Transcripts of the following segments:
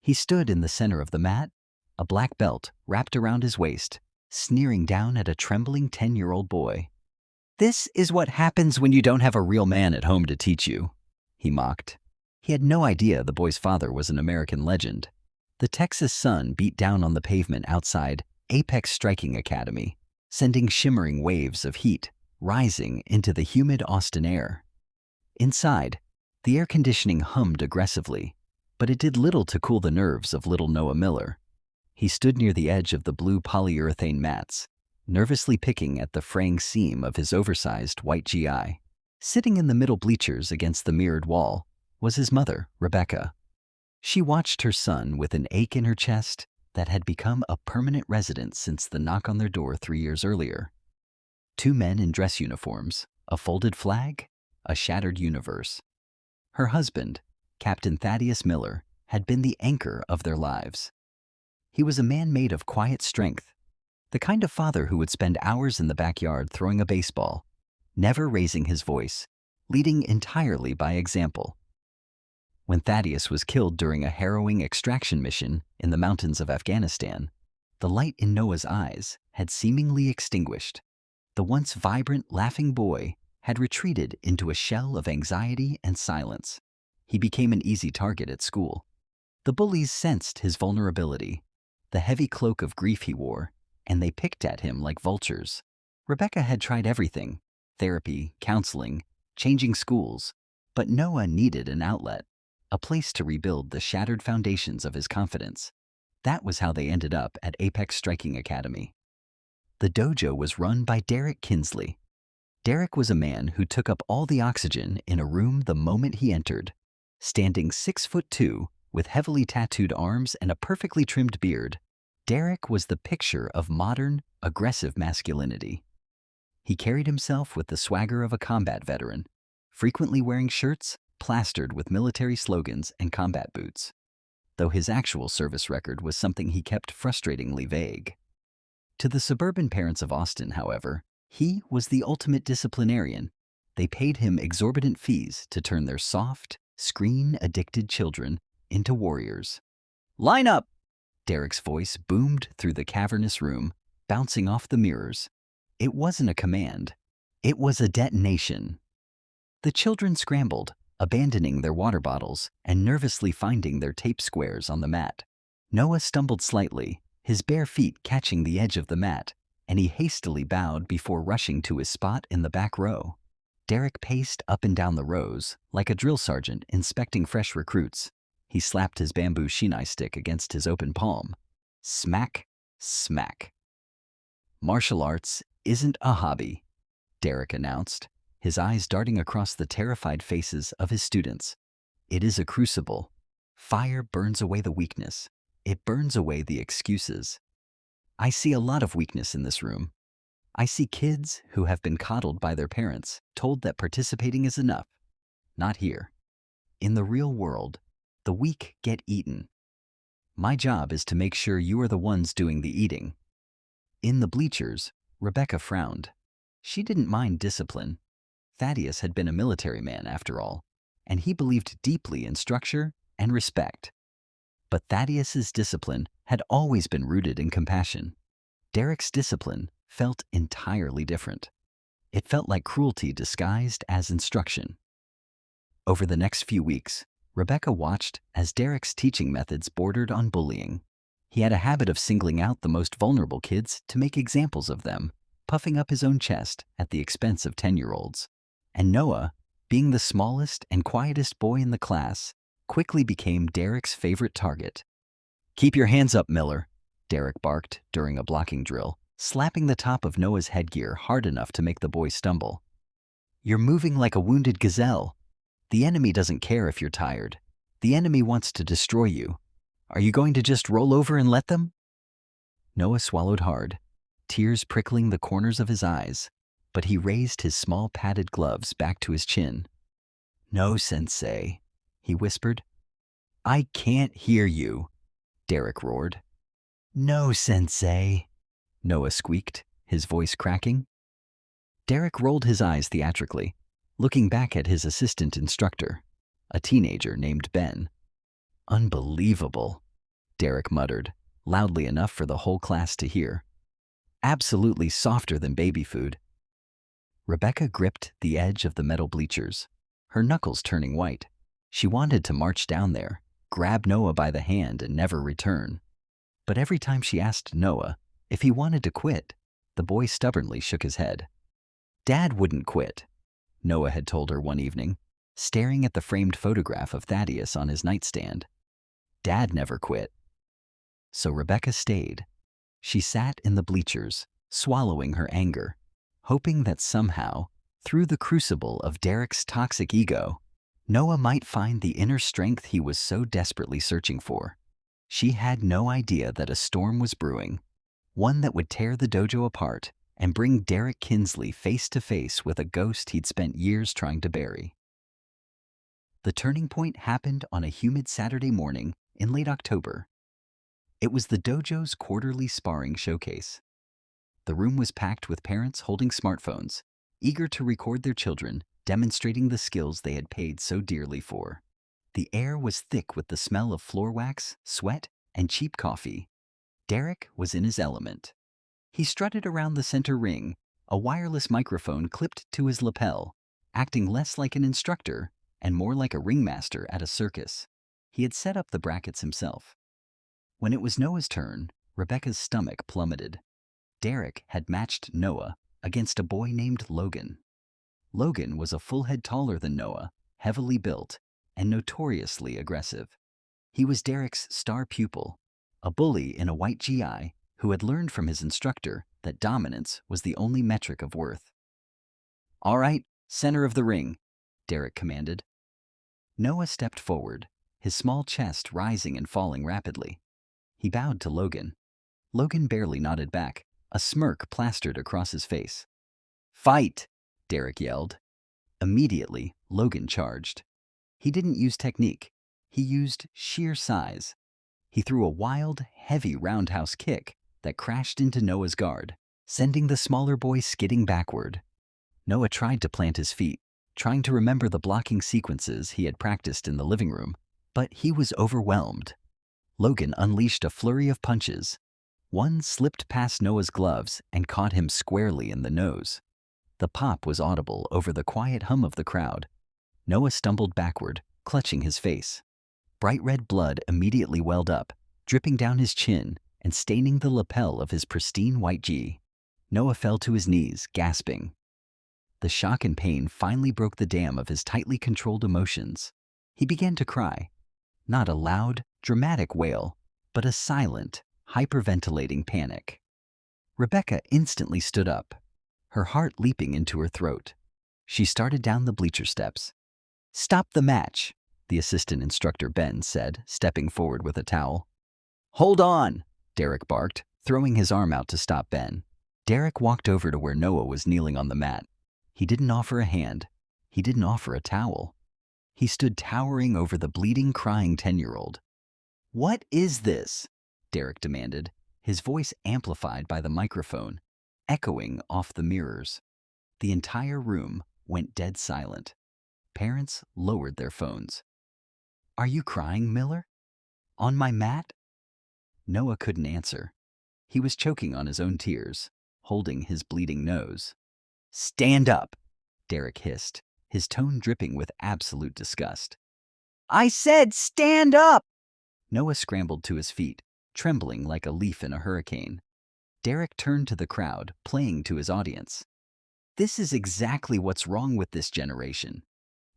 He stood in the center of the mat, a black belt wrapped around his waist, sneering down at a trembling 10-year-old boy. "This is what happens when you don't have a real man at home to teach you," he mocked. He had no idea the boy's father was an American legend. The Texas sun beat down on the pavement outside Apex Striking Academy, sending shimmering waves of heat rising into the humid Austin air. Inside, the air conditioning hummed aggressively, but it did little to cool the nerves of little Noah Miller. He stood near the edge of the blue polyurethane mats, nervously picking at the fraying seam of his oversized white GI. Sitting in the middle bleachers against the mirrored wall was his mother, Rebecca. She watched her son with an ache in her chest that had become a permanent resident since the knock on their door 3 years earlier. Two men in dress uniforms, a folded flag, a shattered universe. Her husband, Captain Thaddeus Miller, had been the anchor of their lives. He was a man made of quiet strength, the kind of father who would spend hours in the backyard throwing a baseball, never raising his voice, leading entirely by example. When Thaddeus was killed during a harrowing extraction mission in the mountains of Afghanistan, the light in Noah's eyes had seemingly extinguished. The once vibrant, laughing boy had retreated into a shell of anxiety and silence. He became an easy target at school. The bullies sensed his vulnerability, the heavy cloak of grief he wore, and they picked at him like vultures. Rebecca had tried everything: therapy, counseling, changing schools, but Noah needed an outlet, a place to rebuild the shattered foundations of his confidence. That was how they ended up at Apex Striking Academy. The dojo was run by Derek Kinsley. Derek was a man who took up all the oxygen in a room the moment he entered. Standing 6'2", with heavily tattooed arms and a perfectly trimmed beard, Derek was the picture of modern, aggressive masculinity. He carried himself with the swagger of a combat veteran, frequently wearing shirts plastered with military slogans and combat boots, though his actual service record was something he kept frustratingly vague. To the suburban parents of Austin, however, he was the ultimate disciplinarian. They paid him exorbitant fees to turn their soft, screen-addicted children into warriors. "Line up!" Derek's voice boomed through the cavernous room, bouncing off the mirrors. It wasn't a command. It was a detonation. The children scrambled, abandoning their water bottles and nervously finding their tape squares on the mat. Noah stumbled slightly, his bare feet catching the edge of the mat, and he hastily bowed before rushing to his spot in the back row. Derek paced up and down the rows like a drill sergeant inspecting fresh recruits. He slapped his bamboo shinai stick against his open palm. Smack, smack. "Martial arts isn't a hobby," Derek announced, his eyes darting across the terrified faces of his students. "It is a crucible. Fire burns away the weakness. It burns away the excuses. I see a lot of weakness in this room. I see kids who have been coddled by their parents, told that participating is enough. Not here. In the real world, the weak get eaten. My job is to make sure you are the ones doing the eating." In the bleachers, Rebecca frowned. She didn't mind discipline. Thaddeus had been a military man, after all, and he believed deeply in structure and respect. But Thaddeus's discipline had always been rooted in compassion. Derek's discipline felt entirely different. It felt like cruelty disguised as instruction. Over the next few weeks, Rebecca watched as Derek's teaching methods bordered on bullying. He had a habit of singling out the most vulnerable kids to make examples of them, puffing up his own chest at the expense of 10-year-olds. And Noah, being the smallest and quietest boy in the class, quickly became Derek's favorite target. "Keep your hands up, Miller," Derek barked during a blocking drill, slapping the top of Noah's headgear hard enough to make the boy stumble. "You're moving like a wounded gazelle. The enemy doesn't care if you're tired. The enemy wants to destroy you. Are you going to just roll over and let them?" Noah swallowed hard, tears prickling the corners of his eyes, but he raised his small padded gloves back to his chin. "No, Sensei," he whispered. "I can't hear you," Derek roared. "No, Sensei," Noah squeaked, his voice cracking. Derek rolled his eyes theatrically, looking back at his assistant instructor, a teenager named Ben. "Unbelievable," Derek muttered, loudly enough for the whole class to hear. Absolutely softer than baby food. Rebecca gripped the edge of the metal bleachers, her knuckles turning white. She wanted to march down there, grab Noah by the hand and never return. But every time she asked Noah if he wanted to quit, the boy stubbornly shook his head. Dad wouldn't quit, Noah had told her one evening, staring at the framed photograph of Thaddeus on his nightstand. Dad never quit. So Rebecca stayed. She sat in the bleachers, swallowing her anger, hoping that somehow, through the crucible of Derek's toxic ego, Noah might find the inner strength he was so desperately searching for. She had no idea that a storm was brewing, one that would tear the dojo apart and bring Derek Kinsley face to face with a ghost he'd spent years trying to bury. The turning point happened on a humid Saturday morning in late October. It was the dojo's quarterly sparring showcase. The room was packed with parents holding smartphones, eager to record their children demonstrating the skills they had paid so dearly for. The air was thick with the smell of floor wax, sweat, and cheap coffee. Derek was in his element. He strutted around the center ring, a wireless microphone clipped to his lapel, acting less like an instructor and more like a ringmaster at a circus. He had set up the brackets himself. When it was Noah's turn, Rebecca's stomach plummeted. Derek had matched Noah against a boy named Logan. Logan was a full head taller than Noah, heavily built, and notoriously aggressive. He was Derek's star pupil, a bully in a white GI who had learned from his instructor that dominance was the only metric of worth. "All right, center of the ring," Derek commanded. Noah stepped forward, his small chest rising and falling rapidly. He bowed to Logan. Logan barely nodded back, a smirk plastered across his face. "Fight!" Derek yelled. Immediately, Logan charged. He didn't use technique. He used sheer size. He threw a wild, heavy roundhouse kick that crashed into Noah's guard, sending the smaller boy skidding backward. Noah tried to plant his feet, trying to remember the blocking sequences he had practiced in the living room, but he was overwhelmed. Logan unleashed a flurry of punches. One slipped past Noah's gloves and caught him squarely in the nose. The pop was audible over the quiet hum of the crowd. Noah stumbled backward, clutching his face. Bright red blood immediately welled up, dripping down his chin and staining the lapel of his pristine white gi. Noah fell to his knees, gasping. The shock and pain finally broke the dam of his tightly controlled emotions. He began to cry. Not a loud, dramatic wail, but a silent, hyperventilating panic. Rebecca instantly stood up, her heart leaping into her throat. She started down the bleacher steps. "Stop the match," the assistant instructor Ben said, stepping forward with a towel. "Hold on," Derek barked, throwing his arm out to stop Ben. Derek walked over to where Noah was kneeling on the mat. He didn't offer a hand. He didn't offer a towel. He stood towering over the bleeding, crying 10-year-old. "What is this?" Derek demanded, his voice amplified by the microphone, echoing off the mirrors. The entire room went dead silent. Parents lowered their phones. "Are you crying, Miller? On my mat?" Noah couldn't answer. He was choking on his own tears, holding his bleeding nose. "Stand up," Derek hissed, his tone dripping with absolute disgust. "I said stand up!" Noah scrambled to his feet, trembling like a leaf in a hurricane. Derek turned to the crowd, playing to his audience. "This is exactly what's wrong with this generation,"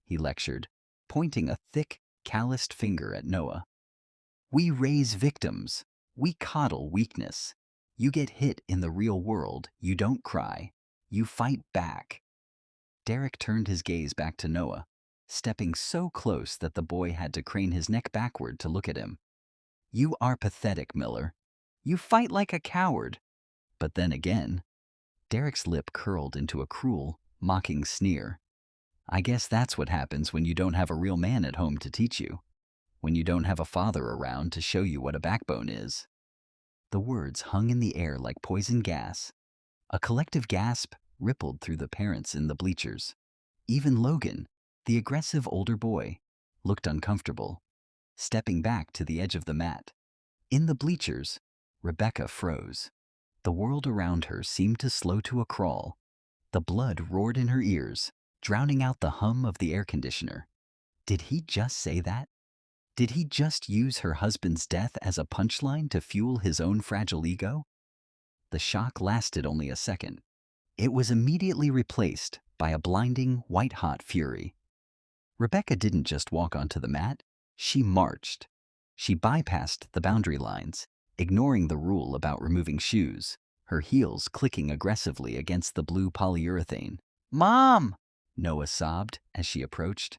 he lectured, pointing a thick, calloused finger at Noah. "We raise victims. We coddle weakness. You get hit in the real world, you don't cry. You fight back." Derek turned his gaze back to Noah, stepping so close that the boy had to crane his neck backward to look at him. "You are pathetic, Miller. You fight like a coward." But then again, Derek's lip curled into a cruel, mocking sneer. "I guess that's what happens when you don't have a real man at home to teach you, when you don't have a father around to show you what a backbone is." The words hung in the air like poison gas. A collective gasp rippled through the parents in the bleachers. Even Logan, the aggressive older boy, looked uncomfortable, stepping back to the edge of the mat. In the bleachers, Rebecca froze. The world around her seemed to slow to a crawl. The blood roared in her ears, drowning out the hum of the air conditioner. Did he just say that? Did he just use her husband's death as a punchline to fuel his own fragile ego? The shock lasted only a second. It was immediately replaced by a blinding, white-hot fury. Rebecca didn't just walk onto the mat, she marched. She bypassed the boundary lines, ignoring the rule about removing shoes, her heels clicking aggressively against the blue polyurethane. "Mom!" Noah sobbed as she approached.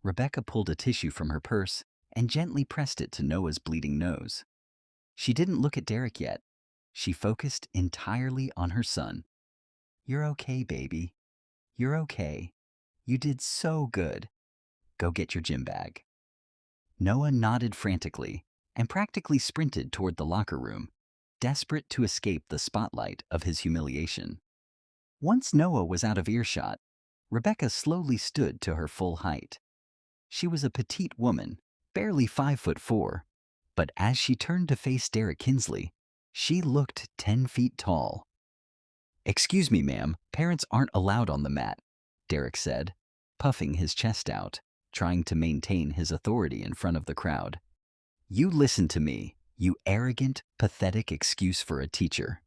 Rebecca pulled a tissue from her purse and gently pressed it to Noah's bleeding nose. She didn't look at Derek yet. She focused entirely on her son. "You're okay, baby. You're okay. You did so good. Go get your gym bag." Noah nodded frantically and practically sprinted toward the locker room, desperate to escape the spotlight of his humiliation. Once Noah was out of earshot, Rebecca slowly stood to her full height. She was a petite woman, barely 5'4", but as she turned to face Derek Kinsley, she looked 10 feet tall. "Excuse me, ma'am, parents aren't allowed on the mat," Derek said, puffing his chest out, trying to maintain his authority in front of the crowd. "You listen to me, you arrogant, pathetic excuse for a teacher."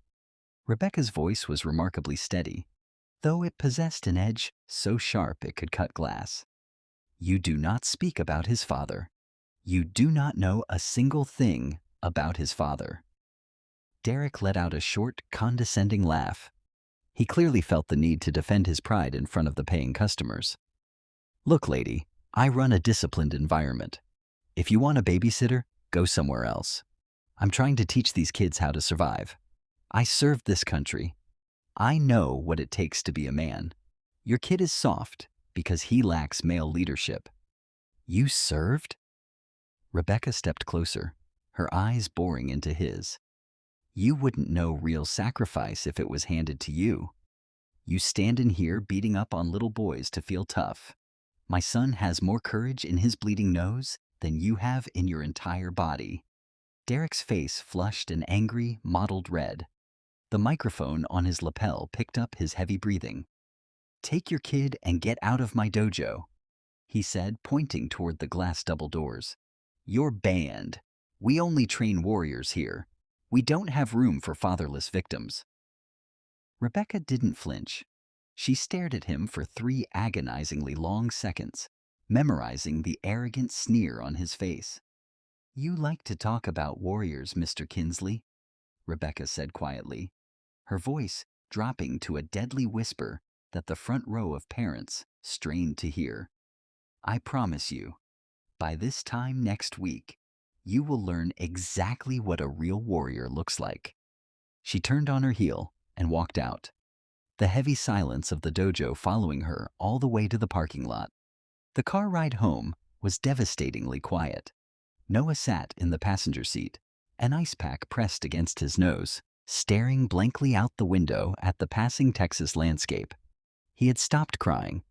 Rebecca's voice was remarkably steady, though it possessed an edge so sharp it could cut glass. "You do not speak about his father. You do not know a single thing about his father." Derek let out a short, condescending laugh. He clearly felt the need to defend his pride in front of the paying customers. "Look, lady, I run a disciplined environment. If you want a babysitter, go somewhere else. I'm trying to teach these kids how to survive. I served this country. I know what it takes to be a man. Your kid is soft because he lacks male leadership." "You served?" Rebecca stepped closer, her eyes boring into his. "You wouldn't know real sacrifice if it was handed to you. You stand in here beating up on little boys to feel tough. My son has more courage in his bleeding nose than you have in your entire body." Derek's face flushed an angry, mottled red. The microphone on his lapel picked up his heavy breathing. "Take your kid and get out of my dojo," he said, pointing toward the glass double doors. "You're banned. We only train warriors here. We don't have room for fatherless victims." Rebecca didn't flinch. She stared at him for 3 agonizingly long seconds, memorizing the arrogant sneer on his face. "You like to talk about warriors, Mr. Kinsley," Rebecca said quietly, her voice dropping to a deadly whisper that the front row of parents strained to hear. "I promise you, by this time next week, you will learn exactly what a real warrior looks like." She turned on her heel and walked out, the heavy silence of the dojo following her all the way to the parking lot. The car ride home was devastatingly quiet. Noah sat in the passenger seat, an ice pack pressed against his nose, staring blankly out the window at the passing Texas landscape. He had stopped crying,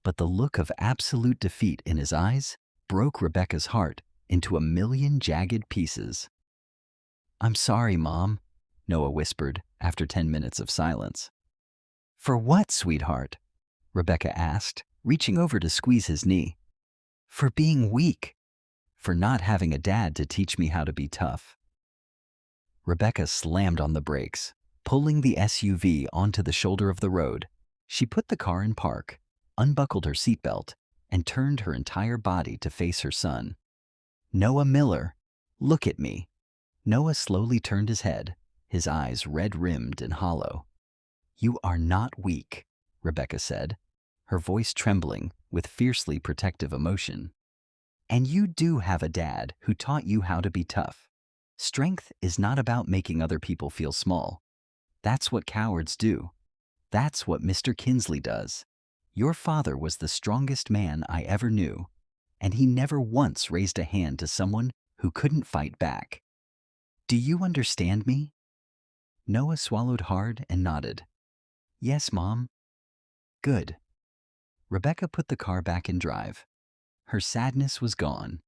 but the look of absolute defeat in his eyes broke Rebecca's heart into a million jagged pieces. "I'm sorry, Mom," Noah whispered after 10 minutes of silence. "For what, sweetheart?" Rebecca asked, reaching over to squeeze his knee. "For being weak. For not having a dad to teach me how to be tough." Rebecca slammed on the brakes, pulling the SUV onto the shoulder of the road. She put the car in park, unbuckled her seatbelt, and turned her entire body to face her son. "Noah Miller, look at me." Noah slowly turned his head, his eyes red-rimmed and hollow. "You are not weak," Rebecca said, her voice trembling with fiercely protective emotion. "And you do have a dad who taught you how to be tough. Strength is not about making other people feel small. That's what cowards do. That's what Mr. Kinsley does. Your father was the strongest man I ever knew, and he never once raised a hand to someone who couldn't fight back. Do you understand me?" Noah swallowed hard and nodded. "Yes, Mom." "Good." Rebecca put the car back in drive. Her sadness was gone.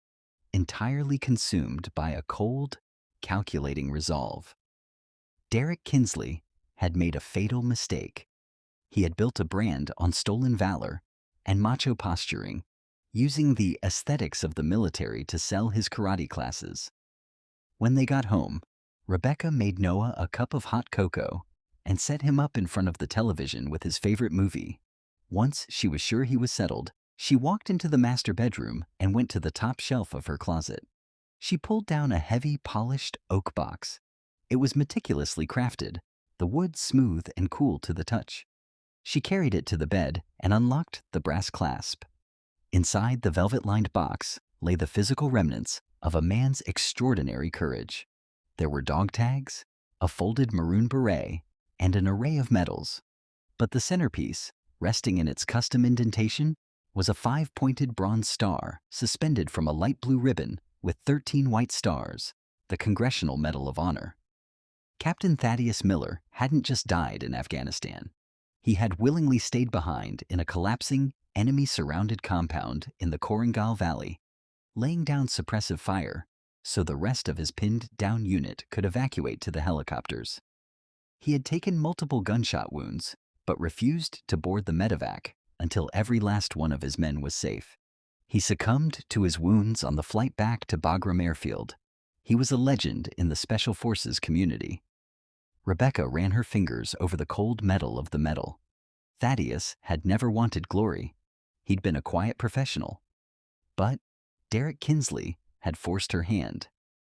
entirely consumed by a cold, calculating resolve. Derek Kinsley had made a fatal mistake. He had built a brand on stolen valor and macho posturing, using the aesthetics of the military to sell his karate classes. When they got home, Rebecca made Noah a cup of hot cocoa and set him up in front of the television with his favorite movie. Once she was sure he was settled, she walked into the master bedroom and went to the top shelf of her closet. She pulled down a heavy, polished oak box. It was meticulously crafted, the wood smooth and cool to the touch. She carried it to the bed and unlocked the brass clasp. Inside the velvet-lined box lay the physical remnants of a man's extraordinary courage. There were dog tags, a folded maroon beret, and an array of medals. But the centerpiece, resting in its custom indentation, was a 5-pointed bronze star suspended from a light blue ribbon with 13 white stars, the Congressional Medal of Honor. Captain Thaddeus Miller hadn't just died in Afghanistan. He had willingly stayed behind in a collapsing, enemy-surrounded compound in the Korangal Valley, laying down suppressive fire so the rest of his pinned-down unit could evacuate to the helicopters. He had taken multiple gunshot wounds, but refused to board the medevac until every last one of his men was safe. He succumbed to his wounds on the flight back to Bagram Airfield. He was a legend in the Special Forces community. Rebecca ran her fingers over the cold metal of the medal. Thaddeus had never wanted glory. He'd been a quiet professional. But Derek Kinsley had forced her hand.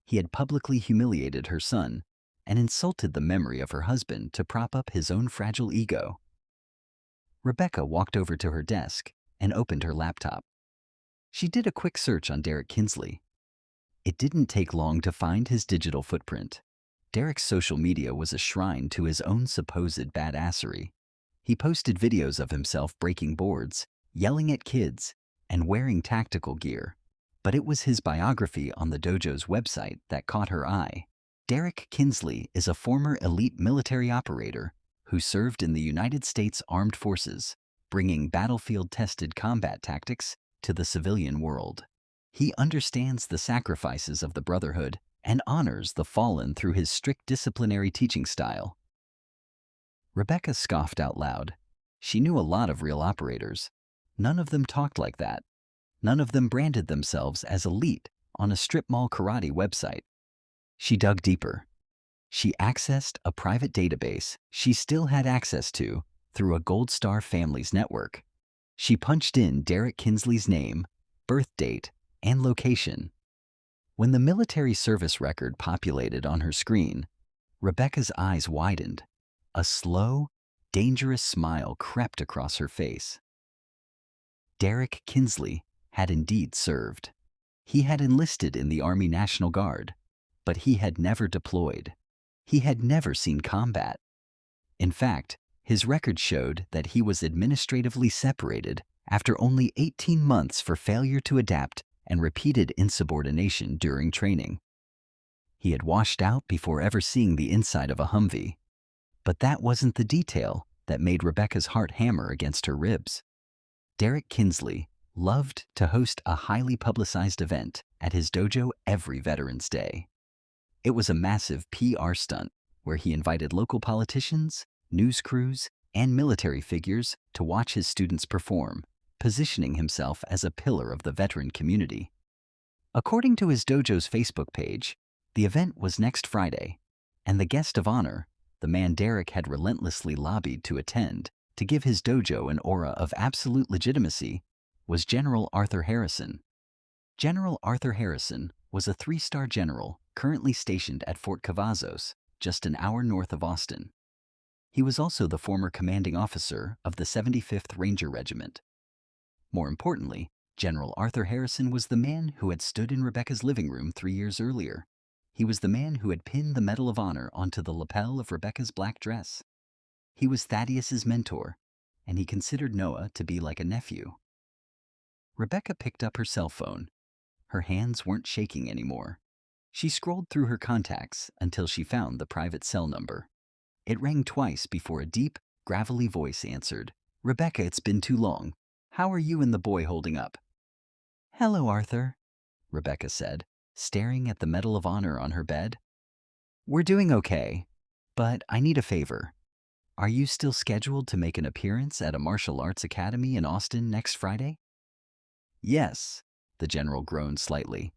He had publicly humiliated her son and insulted the memory of her husband to prop up his own fragile ego. Rebecca walked over to her desk and opened her laptop. She did a quick search on Derek Kinsley. It didn't take long to find his digital footprint. Derek's social media was a shrine to his own supposed badassery. He posted videos of himself breaking boards, yelling at kids, and wearing tactical gear. But it was his biography on the dojo's website that caught her eye. Derek Kinsley is a former elite military operator who served in the United States Armed Forces, bringing battlefield-tested combat tactics to the civilian world. He understands the sacrifices of the Brotherhood and honors the fallen through his strict disciplinary teaching style. Rebecca scoffed out loud. She knew a lot of real operators. None of them talked like that. None of them branded themselves as elite on a strip mall karate website. She dug deeper. She accessed a private database she still had access to through a Gold Star Families network. She punched in Derek Kinsley's name, birth date, and location. When the military service record populated on her screen, Rebecca's eyes widened. A slow, dangerous smile crept across her face. Derek Kinsley had indeed served. He had enlisted in the Army National Guard, but he had never deployed. He had never seen combat. In fact, his record showed that he was administratively separated after only 18 months for failure to adapt and repeated insubordination during training. He had washed out before ever seeing the inside of a Humvee. But that wasn't the detail that made Rebecca's heart hammer against her ribs. Derek Kinsley loved to host a highly publicized event at his dojo every Veterans Day. It was a massive PR stunt where he invited local politicians, news crews, and military figures to watch his students perform, positioning himself as a pillar of the veteran community. According to his dojo's Facebook page, the event was next Friday, and the guest of honor, the man Derek had relentlessly lobbied to attend to give his dojo an aura of absolute legitimacy, was General Arthur Harrison. General Arthur Harrison was a 3-star general currently stationed at Fort Cavazos, just an hour north of Austin. He was also the former commanding officer of the 75th Ranger Regiment. More importantly, General Arthur Harrison was the man who had stood in Rebecca's living room 3 years earlier. He was the man who had pinned the Medal of Honor onto the lapel of Rebecca's black dress. He was Thaddeus's mentor, and he considered Noah to be like a nephew. Rebecca picked up her cell phone. Her hands weren't shaking anymore. She scrolled through her contacts until she found the private cell number. It rang twice before a deep, gravelly voice answered. "Rebecca, it's been too long. How are you and the boy holding up?" "Hello, Arthur." Rebecca said, staring at the Medal of Honor on her bed. We're doing okay, but I need a favor. Are you still scheduled to make an appearance at a martial arts academy in Austin next Friday? Yes, the general groaned slightly.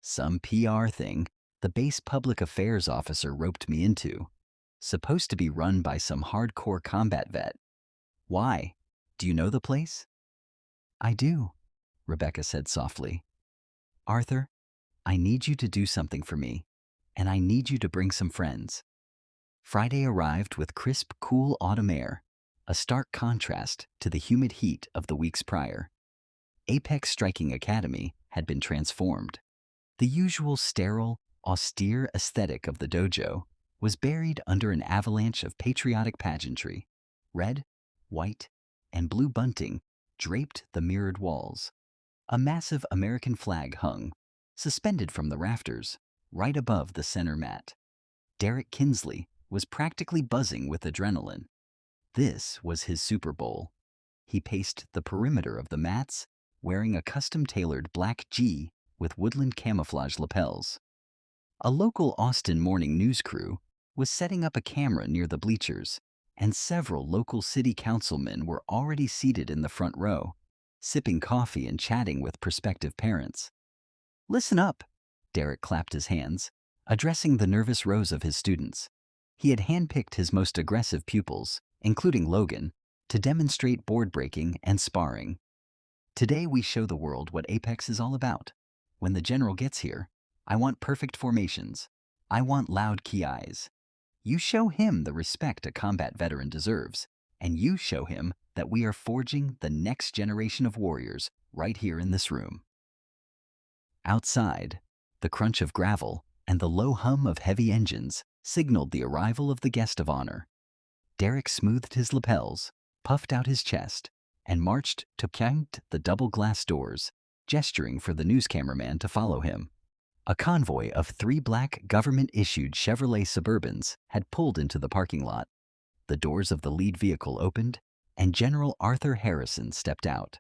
Some PR thing the base public affairs officer roped me into. Supposed to be run by some hardcore combat vet. Why? Do you know the place? I do, Rebecca said softly. Arthur, I need you to do something for me, and I need you to bring some friends. Friday arrived with crisp, cool autumn air, a stark contrast to the humid heat of the weeks prior. Apex Striking Academy had been transformed. The usual sterile, austere aesthetic of the dojo was buried under an avalanche of patriotic pageantry. Red, white, and blue bunting draped the mirrored walls. A massive American flag hung, suspended from the rafters, right above the center mat. Derek Kinsley was practically buzzing with adrenaline. This was his Super Bowl. He paced the perimeter of the mats, wearing a custom-tailored black G with woodland camouflage lapels. A local Austin morning news crew was setting up a camera near the bleachers, and several local city councilmen were already seated in the front row, sipping coffee and chatting with prospective parents. Listen up, Derek clapped his hands, addressing the nervous rows of his students. He had handpicked his most aggressive pupils, including Logan, to demonstrate board breaking and sparring. Today we show the world what Apex is all about. When the general gets here, I want perfect formations. I want loud kiais. You show him the respect a combat veteran deserves, and you show him that we are forging the next generation of warriors right here in this room. Outside, the crunch of gravel and the low hum of heavy engines signaled the arrival of the guest of honor. Derek smoothed his lapels, puffed out his chest, and marched to behind the double glass doors, gesturing for the news cameraman to follow him. A convoy of 3 black government-issued Chevrolet Suburbans had pulled into the parking lot. The doors of the lead vehicle opened, and General Arthur Harrison stepped out.